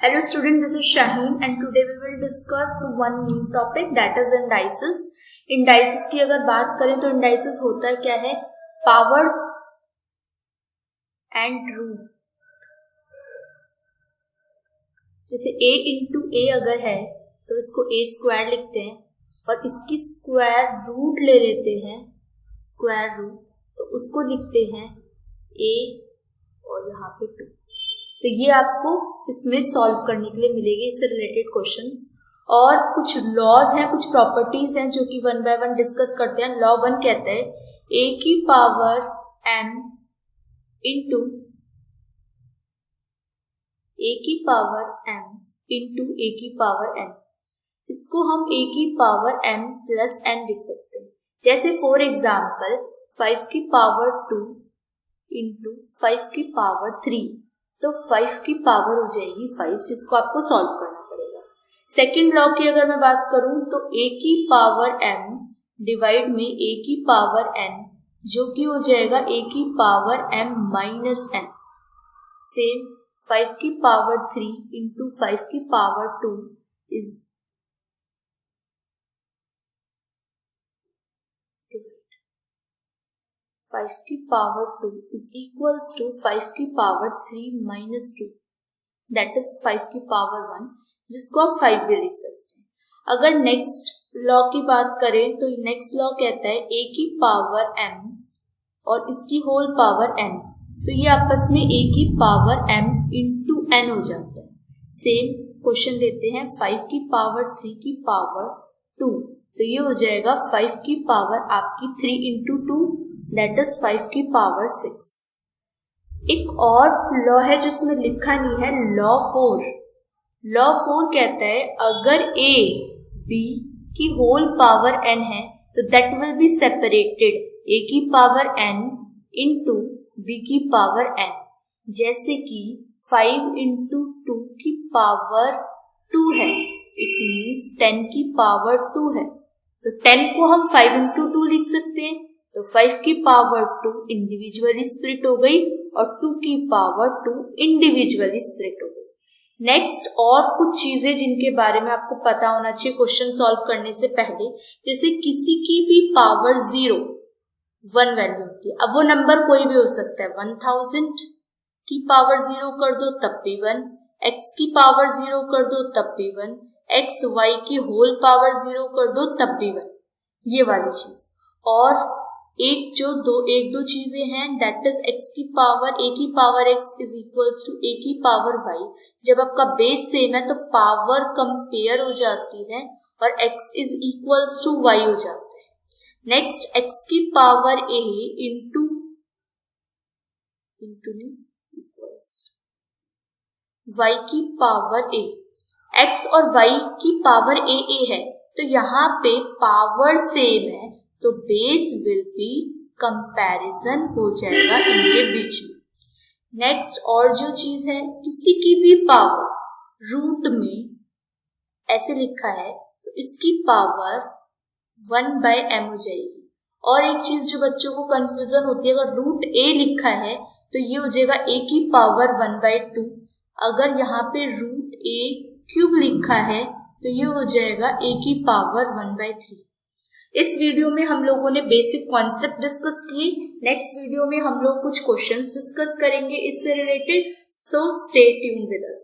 Hello student, this is Shaheen and today we will discuss one new topic that is indices. Indices की अगर बात करें तो indices होता क्या है? Powers and root. जैसे a into a अगर है तो इसको a स्क्वायर लिखते हैं और इसकी स्क्वायर रूट ले लेते हैं, स्क्वायर रूट, तो उसको लिखते हैं a और यहाँ पे 2. तो ये आपको इसमें सॉल्व करने के लिए मिलेगी, इससे रिलेटेड क्वेश्चंस. और कुछ लॉज हैं, कुछ प्रॉपर्टीज हैं जो कि वन बाय वन डिस्कस करते हैं. लॉ 1 कहता है a की पावर m इंटू a की पावर m इंटू a की पावर n. इसको हम a की पावर m प्लस n लिख सकते हैं. जैसे फॉर एग्जाम्पल 5 की पावर 2 इंटू 5 की पावर 3, तो 5 की पावर हो जाएगी 5, जिसको आपको सॉल्व करना पड़ेगा. सेकेंड लॉ की अगर मैं बात करूं तो a की पावर m डिवाइड में a की पावर n, जो कि हो जाएगा a की power m minus n. Same 5 की पावर 3 इंटू 5 की पावर 2 इज 5 की पावर 2 is equals to 5 की पावर 3 minus 2, that is 5 की पावर 1, जिसको आप 5 भी लिख सकते हैं. अगर नेक्स्ट लॉ की बात करें तो नेक्स्ट लॉ कहता है a की पावर m और इसकी होल पावर n, तो ये आपस में a की पावर m इंटू n हो जाता है. सेम क्वेश्चन देते हैं 5 की पावर 3 की पावर 2, तो ये हो जाएगा 5 की पावर आपकी 3 इंटू 2, that is 5 की पावर 6. एक और लॉ है जिसमें लिखा नहीं है, लॉ 4. लॉ 4 कहता है अगर a b की होल पावर n है तो that will be separated a की पावर n इंटू b की पावर n. जैसे कि 5 इंटू 2 की पावर 2 है, इट मीन्स 10 की पावर 2 है, तो 10 को हम 5 इंटू 2 लिख सकते हैं. तो 5 की पावर 2 इंडिविजुअली स्प्लिट हो गई और 2 की पावर 2 इंडिविजुअली स्प्लिट हो गई. नेक्स्ट और कुछ चीजें जिनके बारे में आपको पता होना चाहिए क्वेश्चन सॉल्व करने से पहले, जैसे किसी की भी पावर 0 1 वैल्यू होती है. अब वो नंबर कोई भी हो सकता है, 1000 की पावर 0 कर दो तब भी 1, x की पावर 0 कर दो तब भी 1, x y की होल पावर 0 कर दो तब भी 1, ये वाली चीज. और एक दो चीजें हैं, दैट इज x की पावर a की power x is equals to a की पावर y. जब आपका बेस सेम है तो पावर कंपेयर हो जाती है और x is equals to y हो जाता है. नेक्स्ट x की power a into equals y की पावर a. x और y की पावर a है, तो यहाँ पे पावर सेम है तो बेस विल बी कंपैरिजन हो जाएगा इनके बीच में. नेक्स्ट और जो चीज है, किसी की भी पावर रूट में ऐसे लिखा है तो इसकी पावर 1 बाय m हो जाएगी. और एक चीज जो बच्चों को कंफ्यूजन होती है, अगर रूट a लिखा है तो ये हो जाएगा a की पावर 1 बाय 2. अगर यहाँ पे रूट a क्यूब लिखा है तो ये हो जाएगा a की पावर 1 बाय 3. इस वीडियो में हम लोगों ने बेसिक कॉन्सेप्ट डिस्कस किए. नेक्स्ट वीडियो में हम लोग कुछ क्वेश्चंस डिस्कस करेंगे इससे related. So stay tuned with us.